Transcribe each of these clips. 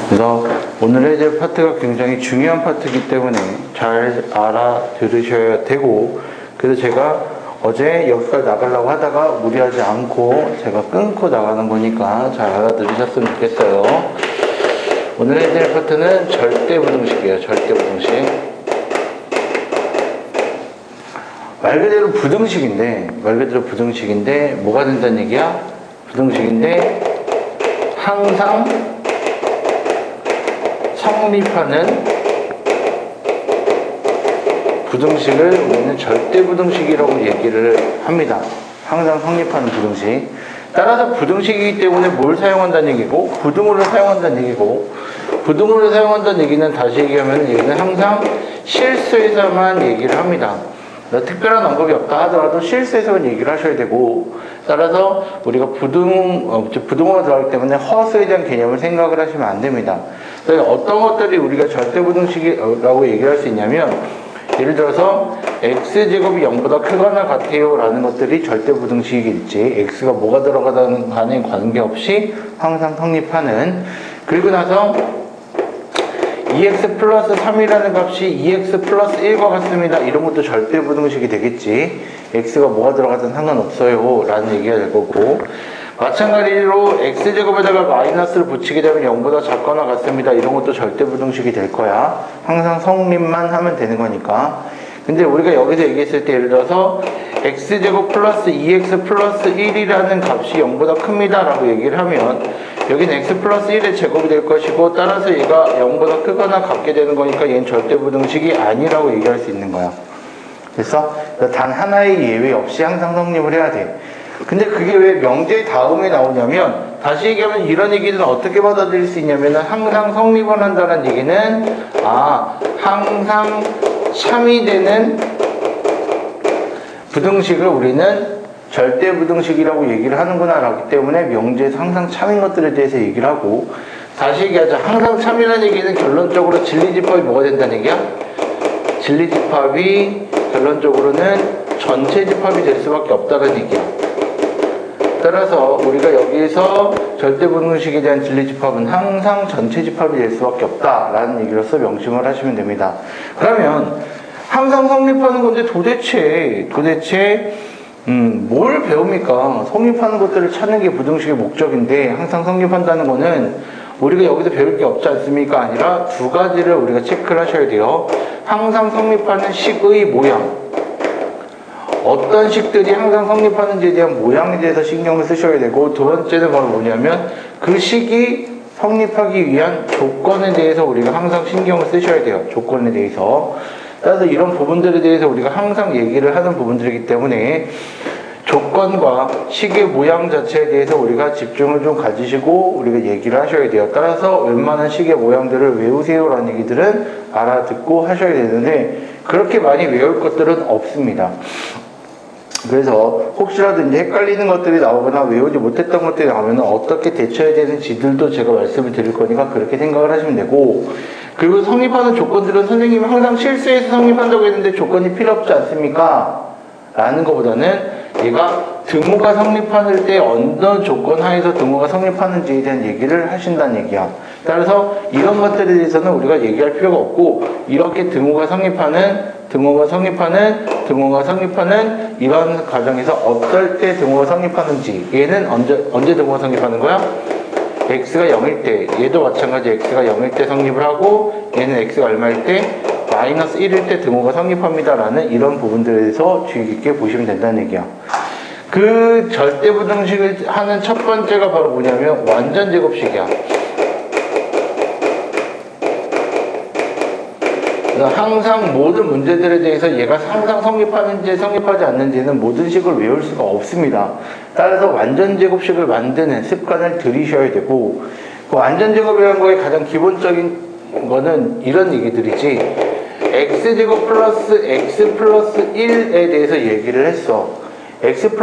그래서 오늘 해줄 파트가 굉장히 중요한 파트이기 때문에 잘 알아들으셔야 되고, 그래서 제가 어제 여기까지 나가려고 하다가 무리하지 않고 제가 끊고 나가는 거니까 잘 알아들으셨으면 좋겠어요. 오늘 해줄 파트는 절대부등식이에요. 절대부등식. 말 그대로 부등식인데 뭐가 된다는 얘기야? 부등식인데 항상 성립하는 부등식을 우리는 절대부등식이라고 얘기를 합니다. 항상 성립하는 부등식. 따라서 부등식이기 때문에 뭘 사용한다는 얘기고, 부등호를 사용한다는 얘기고, 부등호를 사용한다는 얘기는 다시 얘기하면 얘는 항상 실수에서만 얘기를 합니다. 특별한 언급이 없다 하더라도 실수에서만 얘기를 하셔야 되고, 따라서 우리가 부등호가 들어가기 때문에 허수에 대한 개념을 생각을 하시면 안 됩니다. 어떤 것들이 우리가 절대부등식이라고 얘기를 할 수 있냐면, 예를 들어서 x제곱이 0보다 크거나 같아요 라는 것들이 절대부등식일지, x가 뭐가 들어가다는 간에 관계없이 항상 성립하는, 그리고 나서 2x 플러스 3이라는 값이 2x 플러스 1과 같습니다. 이런 것도 절대부등식이 되겠지. x가 뭐가 들어가든 상관없어요 라는 얘기가 될 거고, 마찬가지로 x제곱에다가 마이너스를 붙이게 되면 0보다 작거나 같습니다. 이런 것도 절대부등식이 될 거야. 항상 성립만 하면 되는 거니까. 근데 우리가 여기서 얘기했을 때 예를 들어서 x제곱 플러스 2x 플러스 1이라는 값이 0보다 큽니다 라고 얘기를 하면, 여기는 x 플러스 1의 제곱이 될 것이고, 따라서 얘가 0보다 크거나 같게 되는 거니까 얘는 절대부등식이 아니라고 얘기할 수 있는 거야. 그래서 단 하나의 예외 없이 항상 성립을 해야 돼. 근데 그게 왜 명제 다음에 나오냐면, 다시 얘기하면 이런 얘기는 어떻게 받아들일 수 있냐면, 항상 성립을 한다는 얘기는 항상 참이 되는 부등식을 우리는 절대부등식이라고 얘기를 하는구나 라기 때문에 명제에서 항상 참인 것들에 대해서 얘기를 하고, 다시 얘기하자. 항상 참이라는 얘기는 결론적으로 진리집합이 뭐가 된다는 얘기야? 진리집합이 결론적으로는 전체 집합이 될 수밖에 없다는 얘기야. 따라서 우리가 여기에서 절대부등식에 대한 진리집합은 항상 전체 집합이 될 수밖에 없다라는 얘기로서 명심을 하시면 됩니다. 그러면 항상 성립하는 건데 도대체 뭘 배웁니까? 성립하는 것들을 찾는 게 부등식의 목적인데, 항상 성립한다는 거는 우리가 여기서 배울 게 없지 않습니까? 아니라 두 가지를 우리가 체크를 하셔야 돼요. 항상 성립하는 식의 모양, 어떤 식들이 항상 성립하는지에 대한 모양에 대해서 신경을 쓰셔야 되고, 두 번째는 바로 뭐냐면 그 식이 성립하기 위한 조건에 대해서 우리가 항상 신경을 쓰셔야 돼요. 조건에 대해서. 따라서 이런 부분들에 대해서 우리가 항상 얘기를 하는 부분들이기 때문에 조건과 식의 모양 자체에 대해서 우리가 집중을 좀 가지시고 우리가 얘기를 하셔야 돼요. 따라서 웬만한 식의 모양들을 외우세요라는 얘기들은 알아듣고 하셔야 되는데, 그렇게 많이 외울 것들은 없습니다. 그래서 혹시라도 이제 헷갈리는 것들이 나오거나 외우지 못했던 것들이 나오면 어떻게 대처해야 되는지들도 제가 말씀을 드릴 거니까 그렇게 생각을 하시면 되고, 그리고 성립하는 조건들은 선생님이 항상 실수해서 성립한다고 했는데 조건이 필요 없지 않습니까? 라는 것보다는 얘가 등호가 성립할 때 어느 조건 하에서 등호가 성립하는지에 대한 얘기를 하신다는 얘기야. 따라서 이런 것들에 대해서는 우리가 얘기할 필요가 없고, 이렇게 등호가 성립하는 이런 과정에서 어떨 때 등호가 성립하는지, 얘는 언제 등호가 성립하는 거야? x가 0일 때, 얘도 마찬가지 x가 0일 때 성립을 하고, 얘는 x가 얼마일 때? 마이너스 1일 때 등호가 성립합니다 라는 이런 부분들에 대해서 주의 깊게 보시면 된다는 얘기야. 그 절대부등식을 하는 첫 번째가 바로 뭐냐면 완전제곱식이야. 항상 모든 문제들에 대해서 얘가 항상 성립하는지 성립하지 않는지는 모든 식을 외울 수가 없습니다. 따라서 완전제곱식을 만드는 습관을 들이셔야 되고, 그 완전제곱이라는 거의 가장 기본적인 거는 이런 얘기들이지, x제곱 플러스 x 플러스 1에 대해서 얘기를 했어. x제곱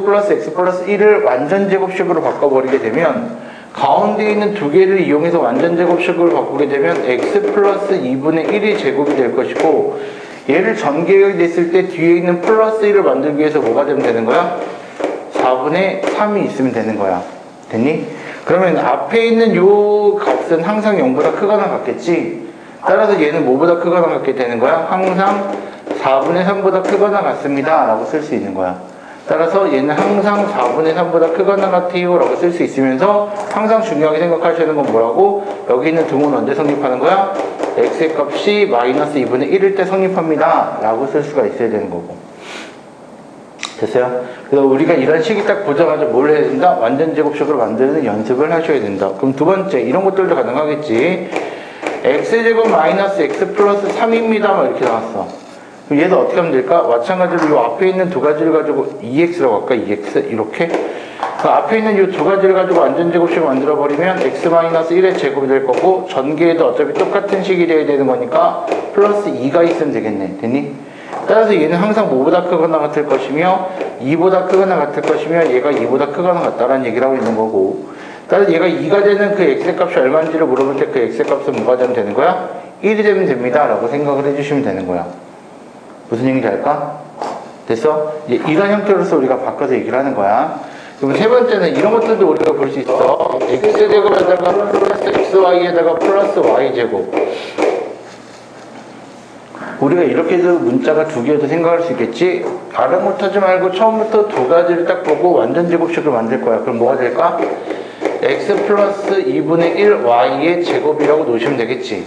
플러스 x 플러스 1을 완전제곱식으로 바꿔버리게 되면, 가운데 있는 두 개를 이용해서 완전제곱식으로 바꾸게 되면 x 플러스 2분의 1이 제곱이 될 것이고, 얘를 전개가 됐을 때 뒤에 있는 플러스 1을 만들기 위해서 뭐가 되면 되는 거야? 4분의 3이 있으면 되는 거야. 됐니? 그러면 앞에 있는 요 값은 항상 0보다 크거나 같겠지? 따라서 얘는 뭐보다 크거나 같게 되는 거야? 항상 4분의 3보다 크거나 같습니다 라고 쓸 수 있는 거야. 따라서 얘는 항상 4분의 3보다 크거나 같아요 라고 쓸 수 있으면서 항상 중요하게 생각하셔야 하는 건 뭐라고? 여기 있는 등호는 언제 성립하는 거야? x의 값이 마이너스 2분의 1일 때 성립합니다 라고 쓸 수가 있어야 되는 거고. 됐어요? 그래서 우리가 이런 식이 딱 보자마자 뭘 해야 된다? 완전 제곱식으로 만드는 연습을 하셔야 된다. 그럼 두 번째, 이런 것들도 가능하겠지. x제곱 마이너스 x 플러스 3입니다 막 이렇게 나왔어. 그럼 얘도 어떻게 하면 될까? 마찬가지로 이 앞에 있는 두 가지를 가지고 2x라고 할까? 2x 이렇게. 그 앞에 있는 이 두 가지를 가지고 완전 제곱식을 만들어 버리면 x 마이너스 1의 제곱이 될 거고, 전개에도 어차피 똑같은 식이 돼야 되는 거니까 플러스 2가 있으면 되겠네. 됐니? 따라서 얘는 항상 뭐보다 크거나 같을 것이며 2보다 크거나 같을 것이며 얘가 2보다 크거나 같다라는 얘기를 하고 있는 거고, 따라서 얘가 2가 되는 그 x의 값이 얼마인지를 물어볼 때 그 x의 값은 뭐가 되면 되는 거야? 1이 되면 됩니다 라고 생각을 해주시면 되는 거야. 무슨 얘기인지 알까? 됐어? 이런 형태로서 우리가 바꿔서 얘기를 하는 거야. 그럼 세 번째는 이런 것들도 우리가 볼 수 있어. x제곱에다가 플러스 xy에다가 플러스 y제곱. 우리가 이렇게 해서 문자가 두 개여도 생각할 수 있겠지? 아랑곳하지 말고 처음부터 두 가지를 딱 보고 완전 제곱식을 만들 거야. 그럼 뭐가 될까? x 플러스 2분의 1 y의 제곱이라고 놓으시면 되겠지.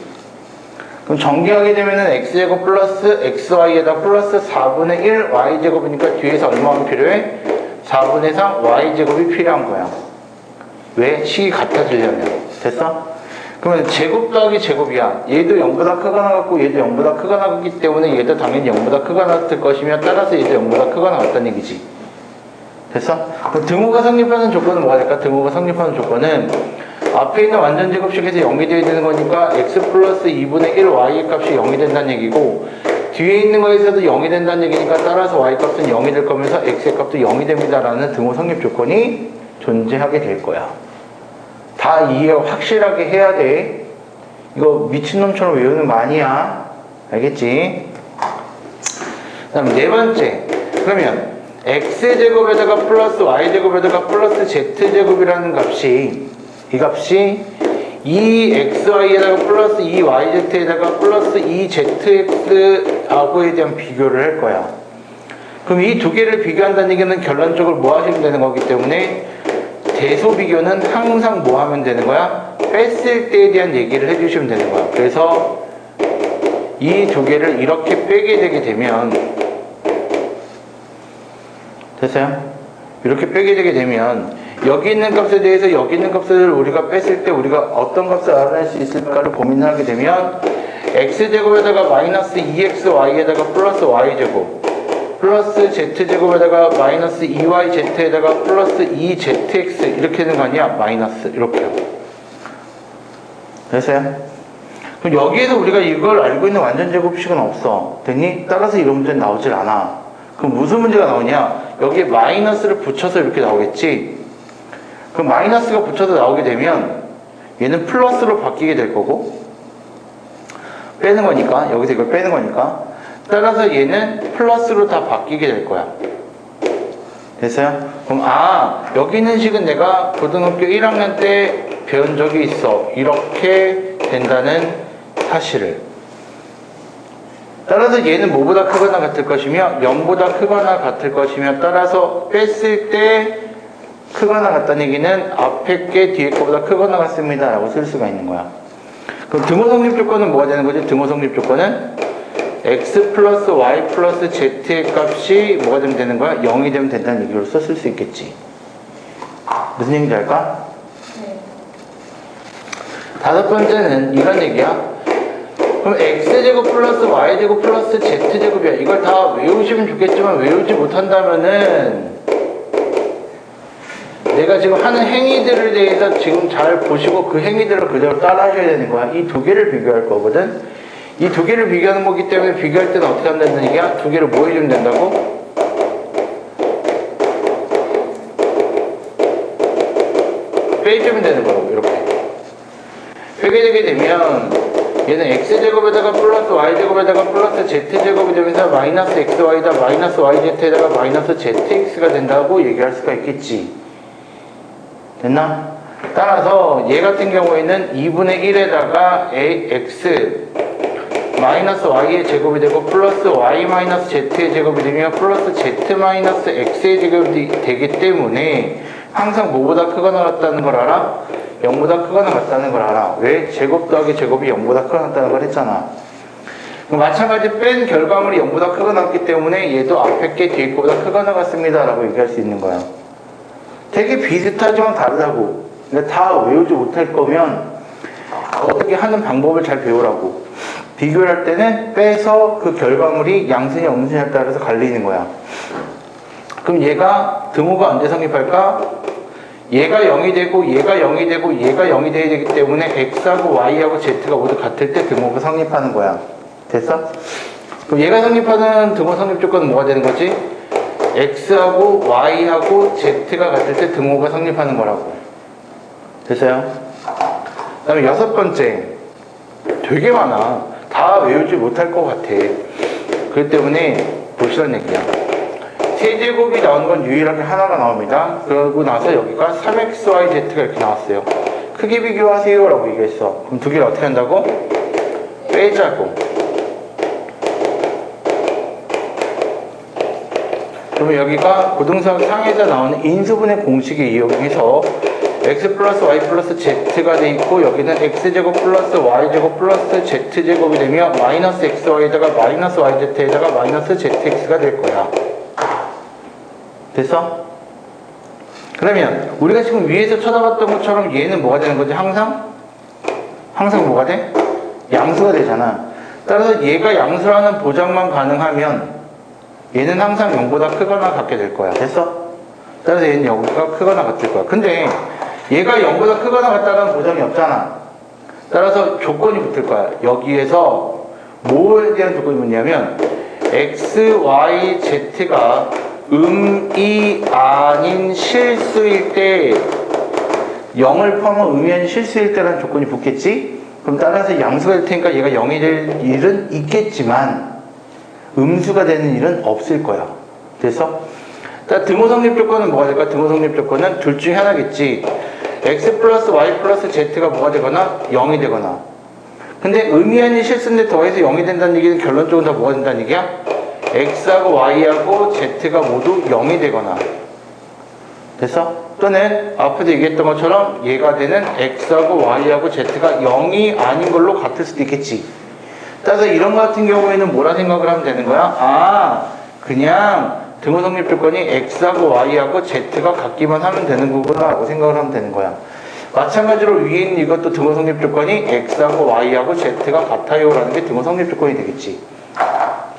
그럼 전개하게 되면은 x제곱 플러스 xy에다 플러스 4분의 1 y제곱이니까 뒤에서 얼마가 필요해? 4분의 3 y제곱이 필요한 거야. 왜? 식이 같아지려면. 됐어? 그러면 제곱 더하기 제곱이야. 얘도 0보다 크거나 같고 얘도 0보다 크거나 같기 때문에 얘도 당연히 0보다 크거나 같을 것이며, 따라서 얘도 0보다 크거나 같다는 얘기지. 됐어? 그럼 등호가 성립하는 조건은 뭐가 될까? 등호가 성립하는 조건은 앞에 있는 완전 제곱식에서 0이 되어야 되는 거니까 x 플러스 2분의 1 y의 값이 0이 된다는 얘기고, 뒤에 있는 거에서도 0이 된다는 얘기니까 따라서 y 값은 0이 될 거면서 x의 값도 0이 됩니다 라는 등호 성립 조건이 존재하게 될 거야. 다 이해 확실하게 해야 돼. 이거 미친놈처럼 외우는 거 아니야. 알겠지? 그 다음 네 번째. 그러면 x제곱에다가 플러스 y제곱에다가 플러스 z제곱이라는 값이, 이 값이 2xy에다가 플러스 2yz에다가 플러스 2zx하고에 대한 비교를 할 거야. 그럼 이 두 개를 비교한다는 얘기는 결론적으로 뭐 하시면 되는 거기 때문에 대소 비교는 항상 뭐 하면 되는 거야? 뺐을 때에 대한 얘기를 해주시면 되는 거야. 그래서 이 두 개를 이렇게 빼게 되게 되면, 됐어요? 이렇게 빼게 되게 되면 여기 있는 값에 대해서 여기 있는 값을 우리가 뺐을 때 우리가 어떤 값을 알아낼 수 있을까를 고민하게 되면 x제곱에다가 마이너스 2xy에다가 플러스 y제곱 플러스 z제곱에다가 마이너스 2yz에다가 플러스 2zx 이렇게 되는 거 아니야? 마이너스 이렇게요. 됐어요? 그럼 여기에서 우리가 이걸 알고 있는 완전 제곱식은 없어. 됐니? 따라서 이런 문제는 나오질 않아. 그럼 무슨 문제가 나오냐? 여기에 마이너스를 붙여서 이렇게 나오겠지? 그럼 마이너스가 붙여서 나오게 되면 얘는 플러스로 바뀌게 될 거고, 빼는 거니까, 여기서 이걸 빼는 거니까, 따라서 얘는 플러스로 다 바뀌게 될 거야. 됐어요? 그럼 여기 있는 식은 내가 고등학교 1학년 때 배운 적이 있어. 이렇게 된다는 사실을. 따라서 얘는 뭐보다 크거나 같을 것이며 0보다 크거나 같을 것이며, 따라서 뺐을 때 크거나 같다는 얘기는 앞에 게 뒤에 거보다 크거나 같습니다 라고 쓸 수가 있는 거야. 그럼 등호 성립 조건은 뭐가 되는 거지? 등호 성립 조건은 x 플러스 y 플러스 z의 값이 뭐가 되면 되는 거야? 0이 되면 된다는 얘기로서 쓸 수 있겠지. 무슨 얘기인지 알까? 네. 다섯 번째는 이런 얘기야. 그럼 x제곱 플러스 y제곱 플러스 z제곱이야. 이걸 다 외우시면 좋겠지만 외우지 못한다면은 내가 지금 하는 행위들에 대해서 지금 잘 보시고 그 행위들을 그대로 따라 하셔야 되는 거야. 이 두 개를 비교할 거거든. 이 두 개를 비교하는 거기 때문에 비교할 때는 어떻게 한다는 얘기야? 두 개를 뭐 해주면 된다고? 빼주면 되는 거라고. 이렇게 빼게 되게 되면 얘는 x제곱에다가 플러스 y제곱에다가 플러스 z제곱이 되면서 마이너스 xy다 마이너스 yz에다가 마이너스 zx가 된다고 얘기할 수가 있겠지. 됐나? 따라서 얘 같은 경우에는 2분의 1에다가 x 마이너스 y의 제곱이 되고 플러스 y 마이너스 z의 제곱이 되면 플러스 z 마이너스 x의 제곱이 되기 때문에 항상 뭐보다 크거나 같다는 걸 알아? 0보다 크거나 같다는 걸 알아. 왜? 제곱 더하기 제곱이 0보다 크거나 같다는 걸 했잖아. 마찬가지 뺀 결과물이 0보다 크거나 같기 때문에 얘도 앞에 게 뒤에 거보다 크거나 같습니다 라고 얘기할 수 있는 거야. 되게 비슷하지만 다르다고. 근데 다 외우지 못할 거면 어떻게 하는 방법을 잘 배우라고. 비교를 할 때는 빼서 그 결과물이 양수냐 음수냐에 따라서 갈리는 거야. 그럼 얘가 등호가 언제 성립할까? 얘가 0이 되고 얘가 0이 되고 얘가 0이 돼야 되기 때문에 x하고 y하고 z가 모두 같을 때 등호가 성립하는 거야. 됐어? 그럼 얘가 성립하는 등호 성립 조건은 뭐가 되는 거지? x하고 y하고 z가 같을 때 등호가 성립하는 거라고. 됐어요? 그 다음에 6번째. 되게 많아. 다 외우지 못할 것 같아. 그렇기 때문에 보시란 얘기야. 세제곱이 나오는 건 유일하게 하나가 나옵니다. 그러고 나서 여기가 3xyz가 이렇게 나왔어요. 크게 비교하세요 라고 얘기했어. 그럼 두 개를 어떻게 한다고? 빼자고. 그러면 여기가 고등수학 상에서 나오는 인수분해 공식에 이용해서 x 플러스 y 플러스 z가 돼 있고 여기는 x제곱 플러스 y제곱 플러스 z제곱이 되며 마이너스 xy에다가 마이너스 yz에다가 마이너스 zx가 될 거야. 됐어? 그러면 우리가 지금 위에서 쳐다봤던 것처럼 얘는 뭐가 되는 거지? 항상 뭐가 돼? 양수가 되잖아. 따라서 얘가 양수라는 보장만 가능하면 얘는 항상 0보다 크거나 같게 될 거야. 됐어? 따라서 얘는 0보다 크거나 같을 거야. 근데 얘가 0보다 크거나 같다는 보장이 없잖아. 따라서 조건이 붙을 거야. 여기에서 뭐에 대한 조건이 뭐냐면 x, y, z가 음이 아닌 실수일 때 0을 포함한 음이 아닌 실수일 때라는 조건이 붙겠지? 그럼 따라서 양수가 될 테니까 얘가 0이 될 일은 있겠지만 음수가 되는 일은 없을 거야. 됐어? 자, 등호 성립 조건은 뭐가 될까? 등호 성립 조건은 둘 중에 하나겠지. x 플러스 y 플러스 z가 뭐가 되거나 0이 되거나. 근데 의미 아닌 실수인데 더해서 0이 된다는 얘기는 결론적으로 다 뭐가 된다는 얘기야? x하고 y하고 z가 모두 0이 되거나. 됐어? 또는 앞에도 얘기했던 것처럼 얘가 되는 x하고 y하고 z가 0이 아닌 걸로 같을 수도 있겠지. 따라서 이런 거 같은 경우에는 뭐라 생각을 하면 되는 거야? 아, 그냥 등호 성립 조건이 x하고 y하고 z가 같기만 하면 되는 거구나 라고 생각을 하면 되는 거야. 마찬가지로 위에 있는 이것도 등호 성립 조건이 x하고 y하고 z가 같아요 라는 게 등호 성립 조건이 되겠지.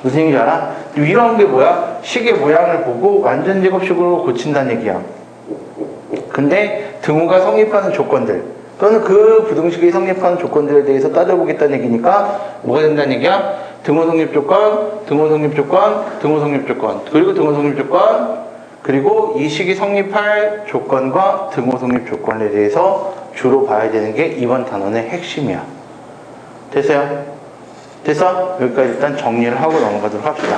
무슨 얘기인지 알아? 이런 게 뭐야? 식의 모양을 보고 완전 제곱식으로 고친다는 얘기야. 근데 등호가 성립하는 조건들 또는 그 부등식이 성립하는 조건들에 대해서 따져보겠다는 얘기니까 뭐가 된다는 얘기야? 등호 성립 조건, 등호 성립 조건, 등호 성립 조건, 그리고 등호 성립 조건, 그리고 이 식이 성립할 조건과 등호 성립 조건에 대해서 주로 봐야 되는 게 이번 단원의 핵심이야. 됐어요? 됐어? 여기까지 일단 정리를 하고 넘어가도록 합시다.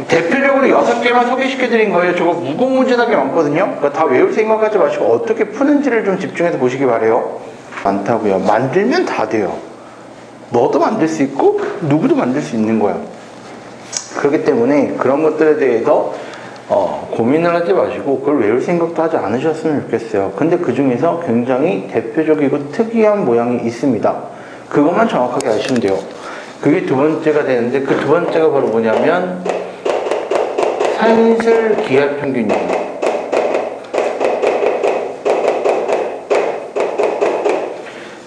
대표적으로 6개만 소개시켜드린 거예요. 저거 무공문제답이 많거든요. 그러니까 다 외울 생각하지 마시고 어떻게 푸는지를 좀 집중해서 보시기 바래요. 많다고요. 만들면 다 돼요. 너도 만들 수 있고 누구도 만들 수 있는 거야. 그렇기 때문에 그런 것들에 대해서 고민을 하지 마시고 그걸 외울 생각도 하지 않으셨으면 좋겠어요. 근데 그 중에서 굉장히 대표적이고 특이한 모양이 있습니다. 그것만 정확하게 아시면 돼요. 그게 두 번째가 되는데 그 두 번째가 바로 뭐냐면 산술 기하 평균이에요.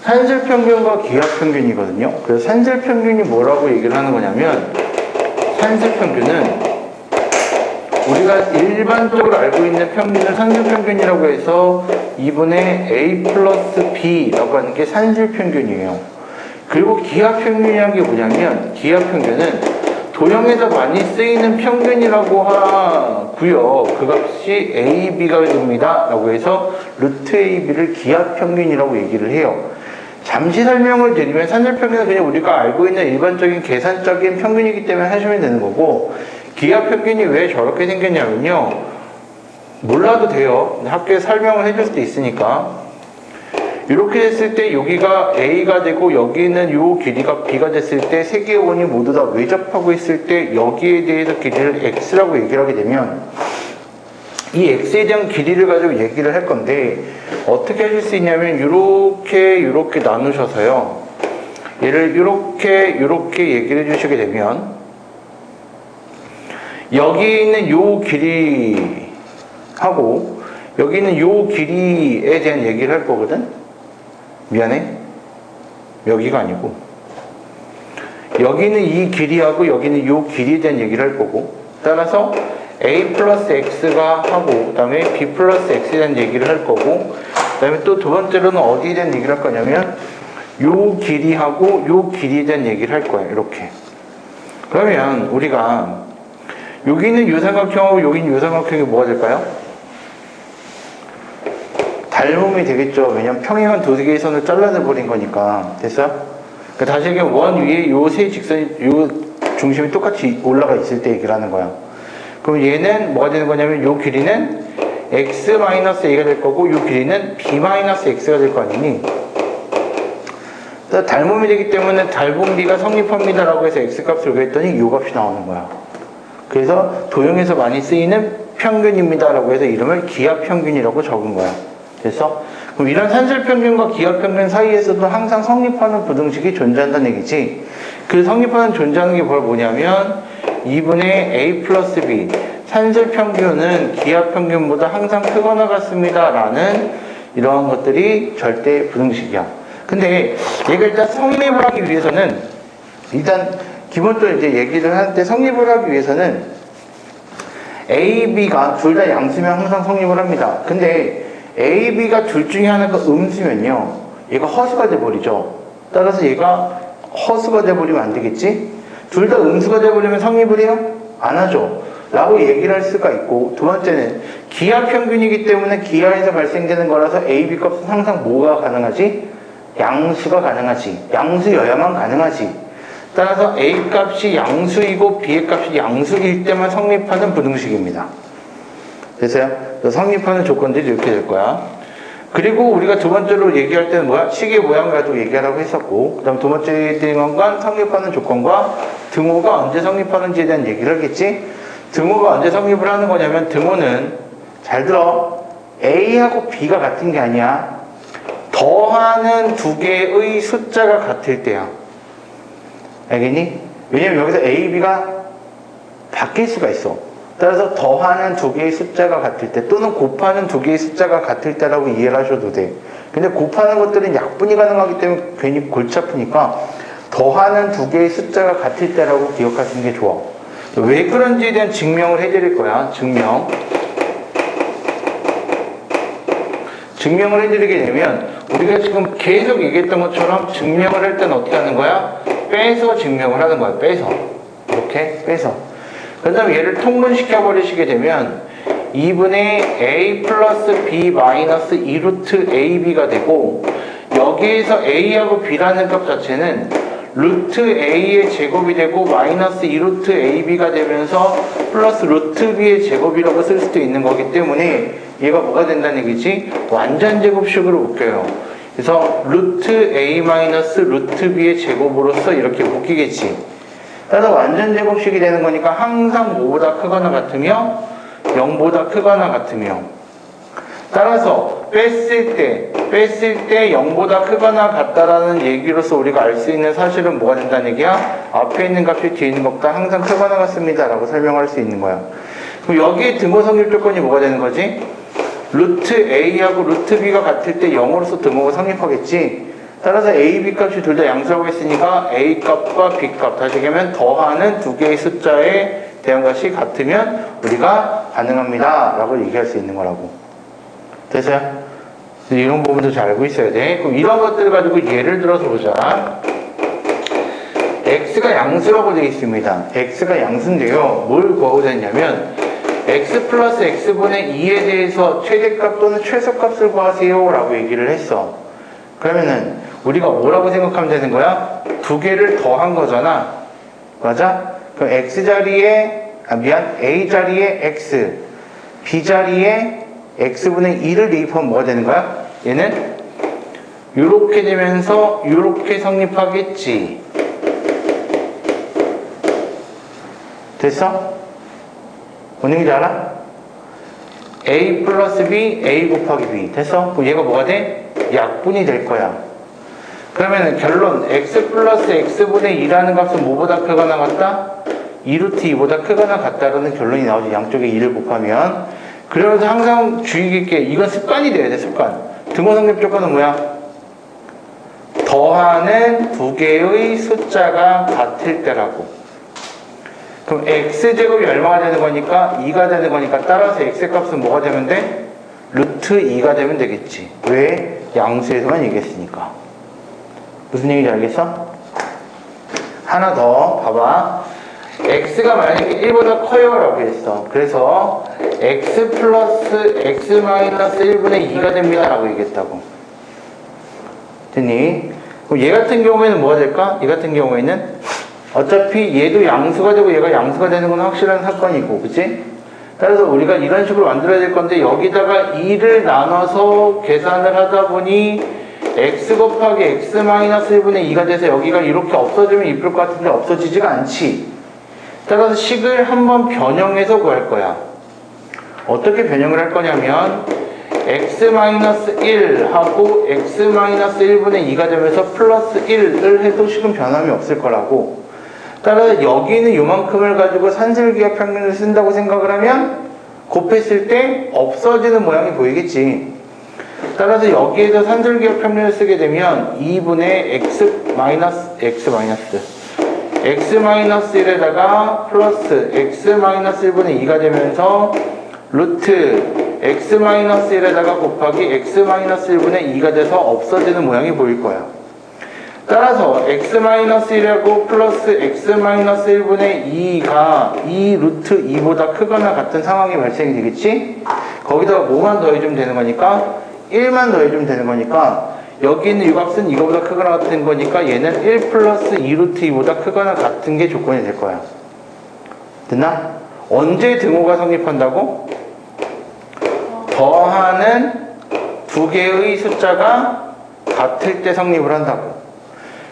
산술 평균과 기하 평균이거든요. 그래서 산술 평균이 뭐라고 얘기를 하는 거냐면 산술 평균은 우리가 일반적으로 알고 있는 평균을 산술 평균이라고 해서 2분의 a 플러스 b라고 하는 게 산술 평균이에요. 그리고 기하 평균이라는 게 뭐냐면 기하 평균은 도형에서 많이 쓰이는 평균이라고 하고요. 그 값이 AB가 됩니다. 라고 해서 루트 AB를 기하 평균이라고 얘기를 해요. 잠시 설명을 드리면 산술 평균은 그냥 우리가 알고 있는 일반적인 계산적인 평균이기 때문에 하시면 되는 거고 기하 평균이 왜 저렇게 생겼냐면요. 몰라도 돼요. 학교에 설명을 해줄 수도 있으니까. 이렇게 됐을 때 여기가 A가 되고 여기는 요 길이가 B가 됐을 때 세 개의 원이 모두 다 외접하고 있을 때 여기에 대해서 길이를 X라고 얘기를 하게 되면 이 X에 대한 길이를 가지고 얘기를 할 건데 어떻게 하실 수 있냐면 이렇게 나누셔서요. 얘를 이렇게 얘기를 해주시게 되면 여기 있는 요 길이하고 여기 있는 요 길이에 대한 얘기를 할 거거든. 미안해. 여기가 아니고 여기는 이 길이하고 여기는 요 길이에 대한 얘기를 할 거고 따라서 A 플러스 X가 하고 그 다음에 B 플러스 X에 대한 얘기를 할 거고 그 다음에 또 두 번째로는 어디에 대한 얘기를 할 거냐면 요 길이하고 요 길이에 대한 얘기를 할 거야. 이렇게. 그러면 우리가 여기 있는 요삼각형하고 여기 있는 요삼각형이 뭐가 될까요? 닮음이 되겠죠. 왜냐면 평행한 두 개의 선을 잘라내 버린 거니까. 됐어요? 그러니까 다시 얘기하면 원 위에 요 세 직선이 요 중심이 똑같이 올라가 있을 때 얘기를 하는 거야. 그럼 얘는 뭐가 되는 거냐면 요 길이는 x-a가 될 거고 요 길이는 b-x가 될 거 아니니? 닮음이 되기 때문에 닮음비가 성립합니다라고 해서 x값을 구했더니 요 값이 나오는 거야. 그래서 도형에서 많이 쓰이는 평균입니다라고 해서 이름을 기하평균이라고 적은 거야. 됐어? 그럼 이런 산술평균과 기하평균 사이에서도 항상 성립하는 부등식이 존재한다는 얘기지. 그 성립하는 존재하는 게 뭐냐면 2분의 a 플러스 b 산술평균은 기하평균보다 항상 크거나 같습니다 라는 이러한 것들이 절대 부등식이야. 근데 얘가 일단 성립을 하기 위해서는 일단 기본적으로 이제 얘기를 하는데 성립을 하기 위해서는 a, b가 둘 다 양수면 항상 성립을 합니다. 근데 A, B가 둘 중에 하나가 음수면요 얘가 허수가 돼버리죠. 따라서 얘가 허수가 돼버리면 안 되겠지? 둘 다 음수가 돼버리면 성립을 해요? 안 하죠. 라고 얘기를 할 수가 있고 두 번째는 기하평균이기 때문에 기하에서 발생되는 거라서 A, B 값은 항상 뭐가 가능하지? 양수가 가능하지. 양수여야만 가능하지. 따라서 A 값이 양수이고 B의 값이 양수일 때만 성립하는 부등식입니다. 됐어요? 성립하는 조건들이 이렇게 될 거야. 그리고 우리가 두 번째로 얘기할 때는 뭐야? 시계 모양 가지고 얘기하라고 했었고 그 다음 두 번째 등원과 성립하는 조건과 등호가 언제 성립하는지에 대한 얘기를 하겠지? 등호가 언제 성립을 하는 거냐면 등호는 잘 들어 A하고 B가 같은 게 아니야. 더하는 두 개의 숫자가 같을 때야. 알겠니? 왜냐면 여기서 A, B가 바뀔 수가 있어. 따라서 더하는 두 개의 숫자가 같을 때 또는 곱하는 두 개의 숫자가 같을 때라고 이해를 하셔도 돼. 근데 곱하는 것들은 약분이 가능하기 때문에 괜히 골치 아프니까 더하는 두 개의 숫자가 같을 때라고 기억하시는 게 좋아. 왜 그런지에 대한 증명을 해드릴 거야. 증명을 해드리게 되면 우리가 지금 계속 얘기했던 것처럼 증명을 할 때는 어떻게 하는 거야? 빼서 증명을 하는 거야. 이렇게 빼서. 그 다음에 얘를 통분시켜 버리시게 되면 2분의 a 플러스 b 마이너스 2루트 ab가 되고 여기에서 a하고 b라는 값 자체는 루트 a의 제곱이 되고 마이너스 2루트 ab가 되면서 플러스 루트 b의 제곱이라고 쓸 수도 있는 거기 때문에 얘가 뭐가 된다는 얘기지? 완전 제곱식으로 묶여요. 그래서 루트 a 마이너스 루트 b의 제곱으로서 이렇게 묶이겠지. 따라서 완전 제곱식이 되는 거니까 항상 뭐보다 크거나 같으며 0보다 크거나 같으며 따라서 뺐을 때 0보다 크거나 같다라는 얘기로서 우리가 알 수 있는 사실은 뭐가 된다는 얘기야? 앞에 있는 값이 뒤에 있는 것보다 항상 크거나 같습니다 라고 설명할 수 있는 거야. 그럼 여기에 등호 성립 조건이 뭐가 되는 거지? 루트 A하고 루트 B가 같을 때 0으로서 등호가 성립하겠지. 따라서 A, B 값이 둘 다 양수라고 했으니까 A 값과 B 값 다시 얘기하면 더하는 두 개의 숫자에 대한 것이 같으면 우리가 가능합니다 라고 얘기할 수 있는 거라고. 됐어요? 이런 부분도 잘 알고 있어야 돼. 그럼 이런 것들을 가지고 예를 들어서 보자. X가 양수라고 되어 있습니다. X가 양수인데요. 뭘 구하고자 했냐면 X 플러스 X분의 2에 대해서 최대값 또는 최소값을 구하세요 라고 얘기를 했어. 그러면은 우리가 뭐라고 생각하면 되는 거야? 두 개를 더한 거잖아. 맞아? 그럼 A 자리에 X b자리에 x분의 2를 대입하면 뭐가 되는 거야? 얘는 이렇게 되면서 이렇게 성립하겠지. 됐어? 뭔 얘기인지 알아? a 플러스 b, a 곱하기 b. 됐어? 그럼 얘가 뭐가 돼? 약분이 될 거야. 그러면 결론 x 플러스 x분의 2라는 값은 뭐보다 크거나 같다? 2루트 2보다 크거나 같다라는 결론이 나오지. 양쪽에 2를 곱하면. 그러면서 항상 주의 깊게 이건 습관이 돼야 돼. 습관. 등호 성립 조건은 뭐야? 더하는 두 개의 숫자가 같을 때라고. 그럼 x제곱이 얼마가 되는 거니까? 2가 되는 거니까 따라서 x값은 뭐가 되면 돼? 루트 2가 되면 되겠지. 왜? 양수에서만 얘기했으니까. 무슨 얘기인지 알겠어? 하나 더 봐봐. x가 만약에 1보다 커요 라고 했어. 그래서 x 플러스 x 마이너스 1분의 2가 됩니다 라고 얘기했다고. 됐니? 그럼 얘 같은 경우에는 뭐가 될까? 얘 같은 경우에는 어차피 얘도 양수가 되고 얘가 양수가 되는 건 확실한 사건이고, 그치? 따라서 우리가 이런 식으로 만들어야 될 건데, 여기다가 2를 나눠서 계산을 하다 보니 x 곱하기 x 마이너스 1분의 2가 돼서 여기가 이렇게 없어지면 이쁠 것 같은데 없어지지가 않지. 따라서 식을 한번 변형해서 구할 거야. 어떻게 변형을 할 거냐면 x-1하고 x-1분의 2가 되면서 플러스 1을 해도 식은 변함이 없을 거라고. 따라서 여기는 요만큼을 가지고 산술기하 평균을 쓴다고 생각을 하면 곱했을 때 없어지는 모양이 보이겠지. 따라서 여기에서 산술기하 평균을 쓰게 되면 2분의 x-1에다가 플러스 x-1분의 2가 되면서 루트 x-1에다가 곱하기 x-1분의 2가 돼서 없어지는 모양이 보일 거야. 따라서 x-1하고 플러스 x-1분의 2가 2 루트 2보다 크거나 같은 상황이 발생이 되겠지? 거기다가 뭐만 더해주면 되는 거니까? 1만 더해주면 되는 거니까 여기 있는 이 값은 이거보다 크거나 같은 거니까 얘는 1 플러스 2 루트 2보다 크거나 같은 게 조건이 될 거야. 됐나? 언제 등호가 성립한다고? 더하는 두 개의 숫자가 같을 때 성립을 한다고.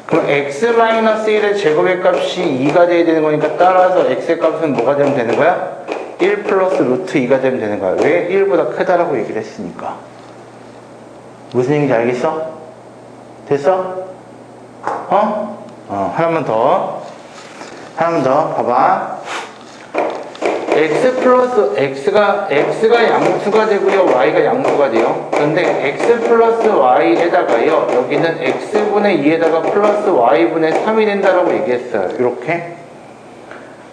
그럼 x-1의 제곱의 값이 2가 돼야 되는 거니까 따라서 x의 값은 뭐가 되면 되는 거야? 1 플러스 루트 2가 되면 되는 거야. 왜? 1보다 크다라고 얘기를 했으니까. 무슨 얘기인지 알겠어? 됐어? 하나만 더 봐봐. x 플러스 x가 양수가 되고요, y가 양수가 돼요. 그런데 x 플러스 y에다가요, 여기는 x분의 2에다가 플러스 y분의 3이 된다라고 얘기했어요. 이렇게.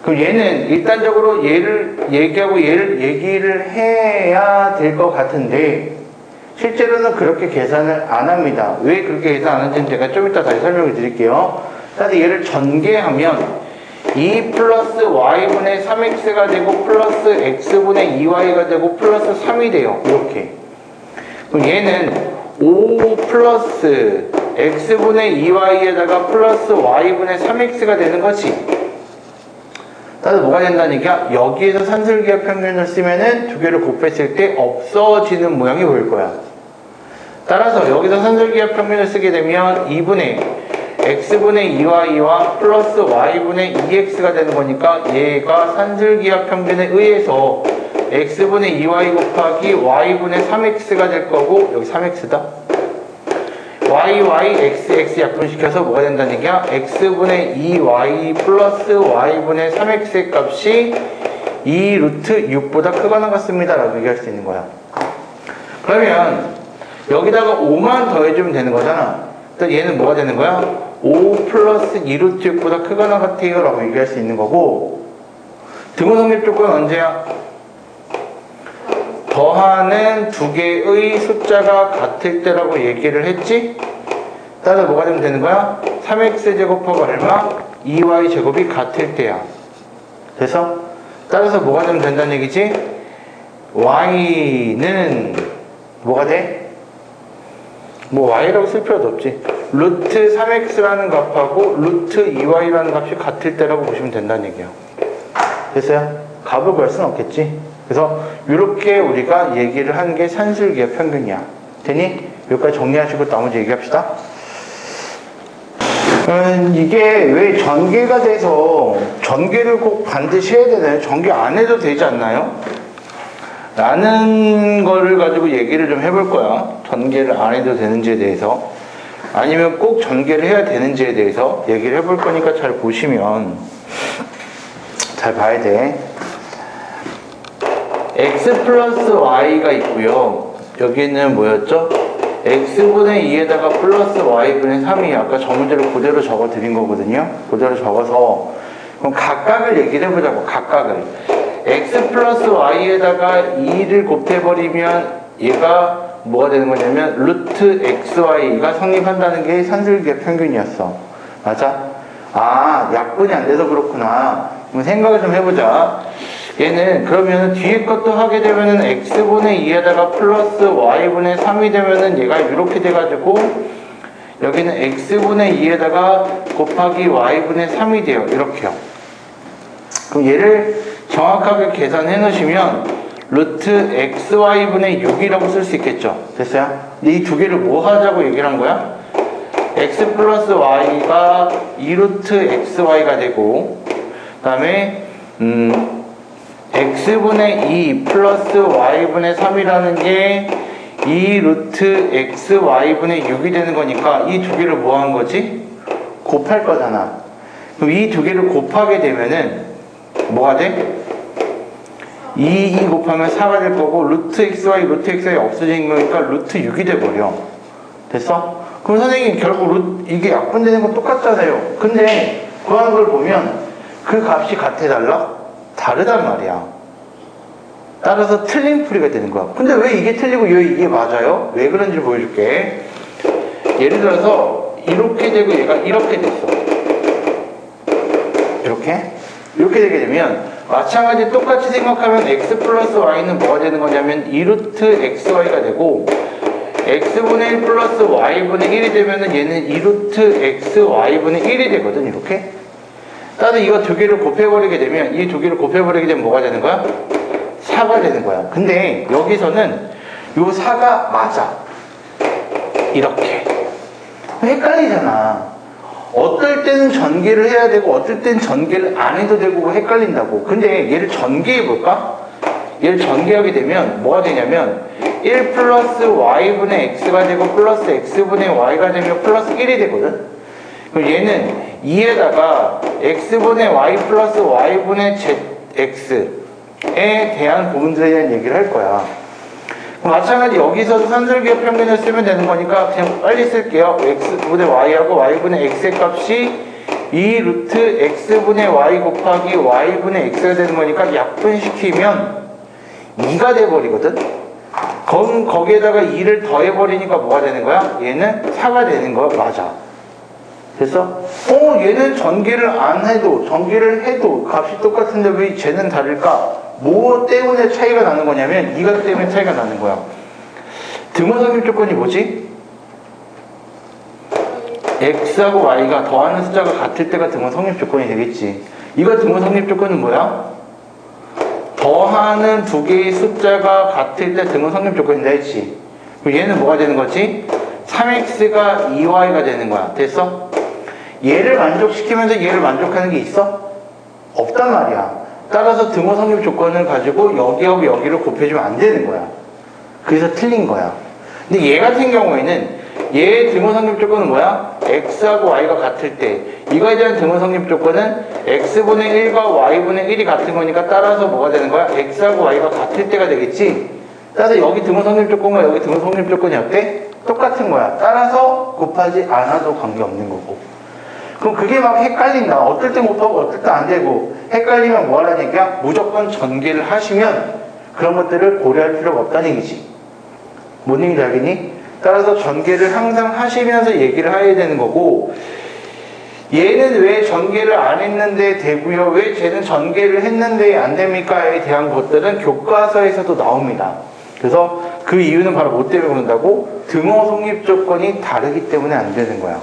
그럼 얘는 일단적으로 얘를 얘기하고 얘를 얘기를 해야 될 것 같은데 실제로는 그렇게 계산을 안 합니다. 왜 그렇게 계산 안 하는지는 제가 좀 이따 다시 설명을 드릴게요. 그래서 얘를 전개하면 2 플러스 y분의 3x가 되고 플러스 x분의 2y가 되고 플러스 3이 돼요. 이렇게. 그럼 얘는 5 플러스 x분의 2y에다가 플러스 y분의 3x가 되는 거지. 따라서 뭐가 된다는 얘기야? 여기에서 산술기하 평균을 쓰면은 두 개를 곱했을 때 없어지는 모양이 보일 거야. 따라서 여기서 산술기하 평균을 쓰게 되면 2분의 x분의 2y와 플러스 y분의 2x가 되는 거니까 얘가 산술기하 평균에 의해서 x분의 2y 곱하기 y분의 3x가 될 거고, 여기 3x다. x 약분시켜서 뭐가 된다는 얘기야? x분의 2y 플러스 y분의 3x의 값이 2 루트 6보다 크거나 같습니다 라고 얘기할 수 있는 거야. 그러면 여기다가 5만 더해주면 되는 거잖아. 또 얘는 뭐가 되는 거야? 5 플러스 2 루트 6보다 크거나 같아요 라고 얘기할 수 있는 거고, 등호 성립 조건은 언제야? 더하는 두 개의 숫자가 같을 때라고 얘기를 했지? 따라서 뭐가 되면 되는 거야? 3x제곱하고 얼마? 2y제곱이 같을 때야. 그래서 따라서 뭐가 되면 된다는 얘기지? y는 뭐가 돼? 뭐 y라고 쓸 필요도 없지. 루트 3x라는 값하고 루트 2y라는 값이 같을 때라고 보시면 된다는 얘기야. 됐어요? 값을 구할 수는 없겠지? 그래서 이렇게 우리가 얘기를 하는 게 산술기압 평균이야. 되니? 여기까지 정리하시고 나머지 얘기합시다. 이게 왜 전개가 돼서 전개를 꼭 반드시 해야 되나요? 전개 안 해도 되지 않나요? 라는 거를 가지고 얘기를 좀 해볼 거야. 전개를 안 해도 되는지에 대해서. 아니면 꼭 전개를 해야 되는지에 대해서 얘기를 해볼 거니까 잘 보시면 잘 봐야 돼. x 플러스 y가 있고요. 여기는 뭐였죠? x분의 2에다가 플러스 y분의 3이 아까 저 문제를 그대로 적어 드린 거거든요. 그대로 적어서 그럼 각각을 얘기를 해보자고. 각각을 x 플러스 y에다가 2를 곱해버리면 얘가 뭐가 되는 거냐면 루트 xy가 성립한다는 게 산술기압 평균이었어. 맞아? 아, 약분이 안 돼서 그렇구나. 그럼 생각을 좀 해보자. 얘는 그러면 뒤에 것도 하게 되면은 x분의 2에다가 플러스 y분의 3이 되면은 얘가 이렇게 돼가지고 여기는 x분의 2에다가 곱하기 y분의 3이 돼요. 이렇게요. 그럼 얘를 정확하게 계산해 놓으시면 루트 xy분의 6이라고 쓸 수 있겠죠. 됐어요? 이 두 개를 뭐 하자고 얘기를 한 거야? x 플러스 y가 2루트 xy가 되고 그 다음에 x분의 2 플러스 y분의 3이라는 게 2루트 xy분의 6이 되는 거니까 이 두 개를 뭐 한 거지? 곱할 거잖아. 그럼 이 두 개를 곱하게 되면은 뭐가 돼? 2 곱하면 4가 될 거고 루트 xy 없어지는 거니까 루트 6이 돼버려. 됐어? 그럼 선생님 결국 이게 약분되는 건 똑같잖아요. 근데 구하는 걸 보면 그 값이 같아 달라? 다르단 말이야. 따라서 틀린 풀이가 되는 거야. 근데 왜 이게 틀리고 왜 이게 맞아요? 왜 그런지 보여줄게. 예를 들어서 이렇게 되고 얘가 이렇게 됐어. 이렇게 되게 되면 마찬가지 똑같이 생각하면 x 플러스 y는 뭐가 되는 거냐면 2루트 xy가 되고 x분의 1 플러스 y분의 1이 되면은 얘는 2루트 xy분의 1이 되거든. 이렇게. 따라서 이거 두 개를 곱해버리게 되면 이 두 개를 곱해버리게 되면 뭐가 되는 거야? 4가 되는 거야. 근데 여기서는 요 4가 맞아. 이렇게. 헷갈리잖아. 어떨 때는 전개를 해야 되고 어떨 때는 전개를 안 해도 되고 헷갈린다고. 근데 얘를 전개해 볼까? 얘를 전개하게 되면 뭐가 되냐면 1 플러스 y분의 x가 되고 플러스 x분의 y가 되면 플러스 1이 되거든. 그럼 얘는 2에다가 x분의 y 플러스 y분의 zx에 대한 부분들에 대한 얘기를 할 거야. 마찬가지 여기서도 산술기압 평균을 쓰면 되는 거니까 그냥 빨리 쓸게요. x분의 y하고 y분의 x의 값이 2 루트 x분의 y 곱하기 y분의 x가 되는 거니까 약분시키면 2가 돼버리거든. 거기에다가 2를 더해버리니까 뭐가 되는 거야? 얘는 4가 되는 거야. 맞아. 됐어? 얘는 전개를 안 해도 전개를 해도 값이 똑같은데 왜 쟤는 다를까? 뭐 때문에 차이가 나는 거냐면 이것 때문에 차이가 나는 거야. 등호성립 조건이 뭐지? x하고 y가 더하는 숫자가 같을 때가 등호성립 조건이 되겠지. 이거 등호성립 조건은 뭐야? 더하는 두 개의 숫자가 같을 때 등호성립 조건이다 했지. 그럼 얘는 뭐가 되는 거지? 3x가 2y가 되는 거야. 됐어? 얘를 만족시키면서 얘를 만족하는 게 있어? 없단 말이야. 따라서 등호성립 조건을 가지고 여기하고 여기를 곱해주면 안 되는 거야. 그래서 틀린 거야. 근데 얘 같은 경우에는 얘의 등호성립 조건은 뭐야? x하고 y가 같을 때 이거에 대한 등호성립 조건은 x분의 1과 y분의 1이 같은 거니까 따라서 뭐가 되는 거야? x하고 y가 같을 때가 되겠지? 따라서 여기 등호성립 조건과 여기 등호성립 조건이 어때? 똑같은 거야. 따라서 곱하지 않아도 관계없는 거고. 그럼 그게 막 헷갈린다. 어떨 땐 곱하고 어떨 땐 안 되고 헷갈리면 뭐 하라는 얘기야? 무조건 전개를 하시면 그런 것들을 고려할 필요가 없다는 얘기지. 뭔 얘기인지 알겠니? 따라서 전개를 항상 하시면서 얘기를 해야 되는 거고 얘는 왜 전개를 안 했는데 되고요? 왜 쟤는 전개를 했는데 안 됩니까?에 대한 것들은 교과서에서도 나옵니다. 그래서 그 이유는 바로 뭐 때문에 그런다고? 등호 성립 조건이 다르기 때문에 안 되는 거야.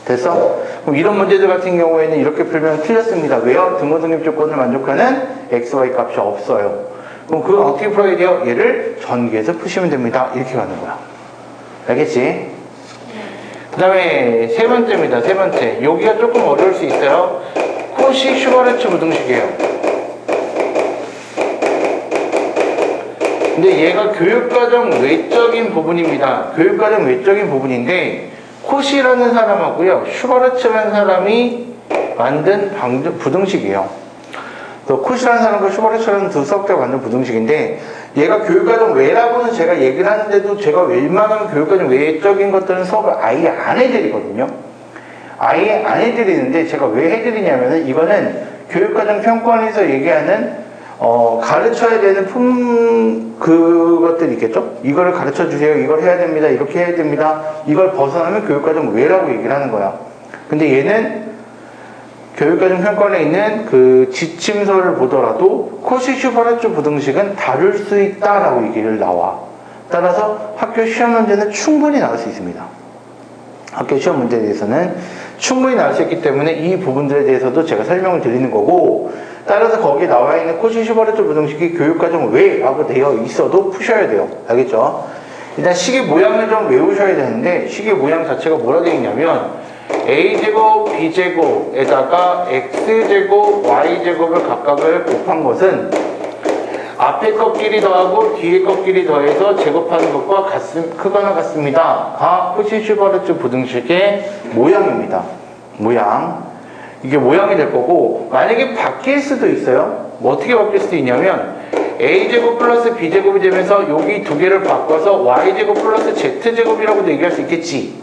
됐어? 그럼 이런 문제들 같은 경우에는 이렇게 풀면 틀렸습니다. 왜요? 등호 성립 조건을 만족하는 x, y 값이 없어요. 그럼 그건 어떻게 풀어야 돼요? 얘를 전기해서 푸시면 됩니다. 이렇게 가는 거야. 알겠지? 그 다음에 세 번째입니다. 세 번째. 여기가 조금 어려울 수 있어요. 코시 슈바르츠 부등식이에요. 근데 얘가 교육과정 외적인 부분입니다. 교육과정 외적인 부분인데 코시라는 사람하고요 슈바르츠라는 사람이 만든 부등식이에요. 코시라는 사람과 슈바르츠라는 두 수학자가 만든 부등식인데 얘가 교육과정 외라고는 제가 얘기를 하는데도 제가 웬만하면 교육과정 외적인 것들은 수업을 아예 안 해드리거든요. 아예 안 해드리는데 제가 왜 해드리냐면은 이거는 교육과정 평가원에서 얘기하는 가르쳐야 되는 그것들이 있겠죠? 이거를 가르쳐 주세요. 이걸 해야 됩니다. 이렇게 해야 됩니다. 이걸 벗어나면 교육과정 외라고 얘기를 하는 거야. 근데 얘는 교육과정 평가원에 있는 그 지침서를 보더라도 코시 슈바르츠 부등식은 다룰 수 있다라고 얘기를 나와. 따라서 학교 시험 문제는 충분히 나올 수 있습니다. 학교 시험 문제에 대해서는 충분히 나올 수 있기 때문에 이 부분들에 대해서도 제가 설명을 드리는 거고, 따라서 거기에 나와 있는 코시 슈바르츠 부등식이 교육과정 외라고 되어 있어도 푸셔야 돼요. 알겠죠? 일단 식의 모양을 좀 외우셔야 되는데, 식의 모양 자체가 뭐라 되어 있냐면 a제곱 b제곱에다가 x제곱 y제곱을 각각을 곱한 것은 앞에 것끼리 더하고 뒤에 것끼리 더해서 제곱하는 것과 크거나 같습니다. 코시 슈바르츠 부등식의 모양입니다. 모양. 이게 모양이 될 거고, 만약에 바뀔 수도 있어요. 뭐 어떻게 바뀔 수도 있냐면 a제곱 플러스 b제곱이 되면서 여기 두 개를 바꿔서 y제곱 플러스 z제곱이라고도 얘기할 수 있겠지.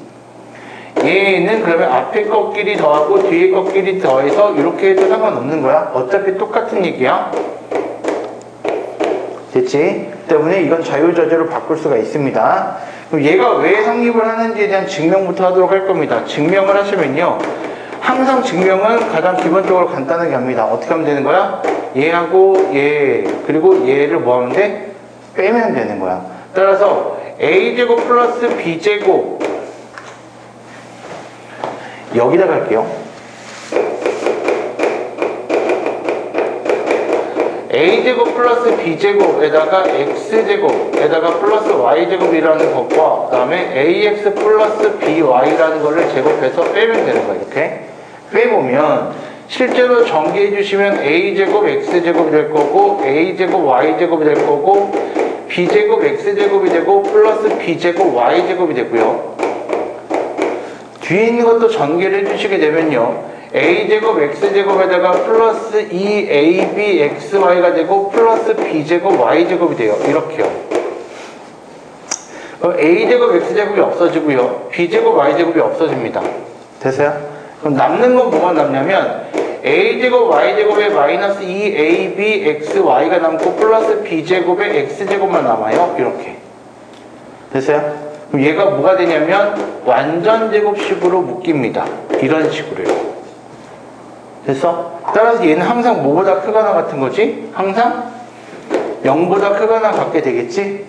얘는 그러면 앞에 것끼리 더하고 뒤에 것끼리 더해서 이렇게 해도 상관없는 거야. 어차피 똑같은 얘기야. 됐지? 때문에 이건 자유자재로 바꿀 수가 있습니다. 그럼 얘가 왜 성립을 하는지에 대한 증명부터 하도록 할 겁니다. 증명을 하시면요, 항상 증명은 가장 기본적으로 간단하게 합니다. 어떻게 하면 되는 거야? 얘하고 얘 그리고 얘를 뭐 하면 돼? 빼면 되는 거야. 따라서 a제곱 플러스 b제곱 여기다 갈게요. a제곱 플러스 b제곱에다가 x제곱에다가 플러스 y제곱이라는 것과 그 다음에 ax 플러스 by라는 거를 제곱해서 빼면 되는 거예요. 이렇게 빼보면 실제로 전개해 주시면 a제곱 x제곱이 될 거고 a제곱 y제곱이 될 거고 b제곱 x제곱이 되고 플러스 b제곱 y제곱이 되고요. 뒤에 있는 것도 전개를 해주시게 되면요, a제곱 x제곱에다가 플러스 2ab xy가 되고 플러스 b제곱 y제곱이 돼요. 이렇게요. 그럼 a제곱 x제곱이 없어지고요, b제곱 y제곱이 없어집니다. 됐어요? 그럼 남는 건 뭐가 남냐면 a제곱 y제곱에 마이너스 2ab xy가 남고 플러스 b제곱에 x제곱만 남아요. 이렇게. 됐어요? 그럼 얘가 뭐가 되냐면 완전 제곱식으로 묶입니다. 이런 식으로요. 됐어? 따라서 얘는 항상 뭐보다 크거나 같은 거지? 항상 0보다 크거나 같게 되겠지?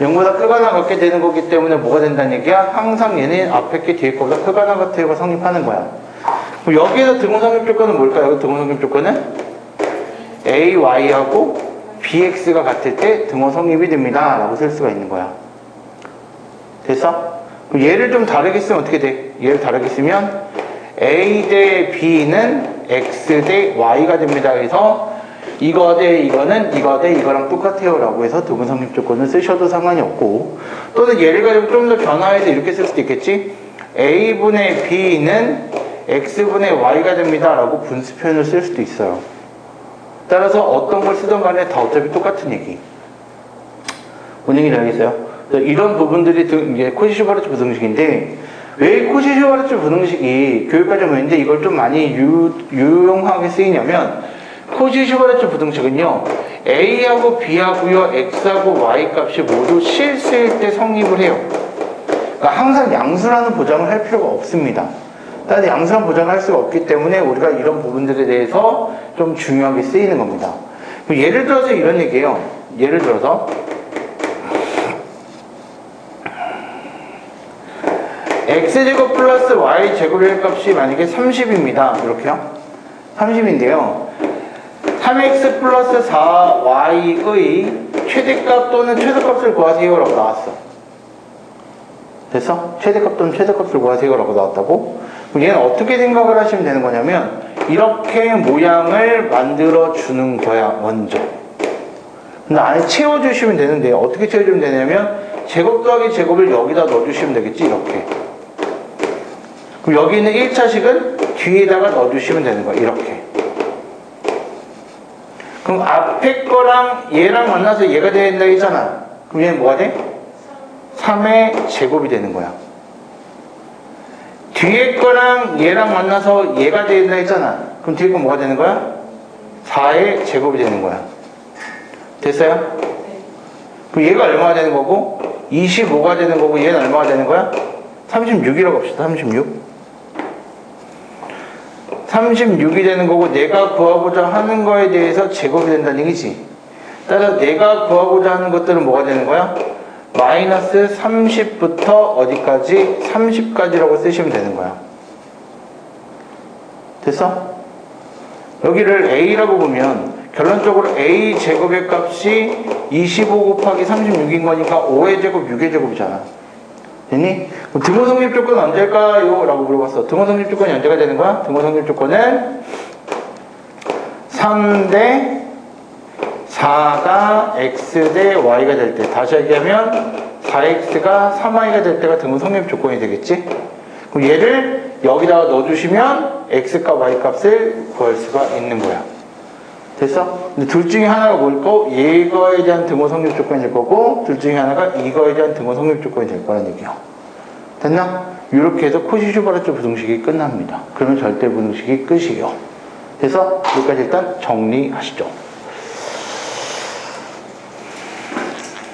0보다 크거나 같게 되는 거기 때문에 뭐가 된다는 얘기야? 항상 얘는 앞에 게 뒤에 거보다 크거나 같아요가 성립하는 거야. 그럼 여기에서 등호성립 조건은 뭘까요? 여기 등호성립 조건은 AY하고 BX가 같을 때 등호성립이 됩니다. 라고 쓸 수가 있는 거야. 됐어? 그럼 얘를 좀 다르게 쓰면 어떻게 돼? 얘를 다르게 쓰면 A 대 B는 X 대 Y가 됩니다. 그래서 이거 대 이거는 이거 대 이거랑 똑같아요 라고 해서 등호성립 조건을 쓰셔도 상관이 없고, 또는 얘를 가지고 좀 더 변화해서 이렇게 쓸 수도 있겠지. A분의 B는 X분의 Y가 됩니다 라고 분수 표현을 쓸 수도 있어요. 따라서 어떤 걸 쓰든 간에 다 어차피 똑같은 얘기. 뭔 얘기인지 알겠어요? 이런 부분들이 이제 코시 슈바르츠 부등식인데, 왜 코시 슈바르츠 부등식이 교육과정 외인데 이걸 좀 많이 유용하게 쓰이냐면, 코시 슈바르츠 부등식은요, A하고 B하고요, X하고 Y 값이 모두 실수일 때 성립을 해요. 그러니까 항상 양수라는 보장을 할 필요가 없습니다. 따라서 양수라는 보장을 할 수가 없기 때문에 우리가 이런 부분들에 대해서 좀 중요하게 쓰이는 겁니다. 예를 들어서 이런 얘기예요. 예를 들어서 x제곱 플러스 y제곱의 값이 만약에 30입니다. 이렇게요. 30인데요. 3x 플러스 4y의 최대값 또는 최소값을 구하세요 라고 나왔어. 됐어? 최대값 또는 최소값을 구하세요 라고 나왔다고? 그럼 얘는 어떻게 생각을 하시면 되는 거냐면 이렇게 모양을 만들어 주는 거야 먼저. 근데 안에 채워주시면 되는데 어떻게 채워주면 되냐면 제곱 더하기 제곱을 여기다 넣어주시면 되겠지. 이렇게. 그럼 여기 있는 1차식은 뒤에다가 넣어주시면 되는 거야. 이렇게. 그럼 앞에 거랑 얘랑 만나서 얘가 된다 했잖아. 그럼 얘는 뭐가 돼? 3의 제곱이 되는 거야. 뒤에 거랑 얘랑 만나서 얘가 된다 했잖아. 그럼 뒤에 거 뭐가 되는 거야? 4의 제곱이 되는 거야. 됐어요? 그럼 얘가 얼마가 되는 거고 25가 되는 거고 얘는 얼마가 되는 거야? 36이라고 합시다. 36. 36이 되는 거고 내가 구하고자 하는 거에 대해서 제곱이 된다는 얘기지. 따라서 내가 구하고자 하는 것들은 뭐가 되는 거야? 마이너스 30부터 어디까지? 30까지라고 쓰시면 되는 거야. 됐어? 여기를 A라고 보면 결론적으로 A 제곱의 값이 25 곱하기 36인 거니까 5의 제곱, 6의 제곱이잖아. 됐니? 그럼 등호성립 조건은 언제일까요? 라고 물어봤어. 등호성립 조건이 언제가 되는 거야? 등호성립 조건은 3대 4가 x 대 y가 될 때, 다시 얘기하면 4x가 3y가 될 때가 등호성립 조건이 되겠지? 그럼 얘를 여기다가 넣어주시면 x값, y값을 구할 수가 있는 거야. 됐어? 근데 둘 중에 하나가 뭘 거? 이거에 대한 등호 성립 조건이 될 거고 둘 중에 하나가 이거에 대한 등호 성립 조건이 될 거라는 얘기야. 됐나? 이렇게 해서 코시-슈바르트 부등식이 끝납니다. 그러면 절대 부등식이 끝이에요. 그래서 여기까지 일단 정리하시죠.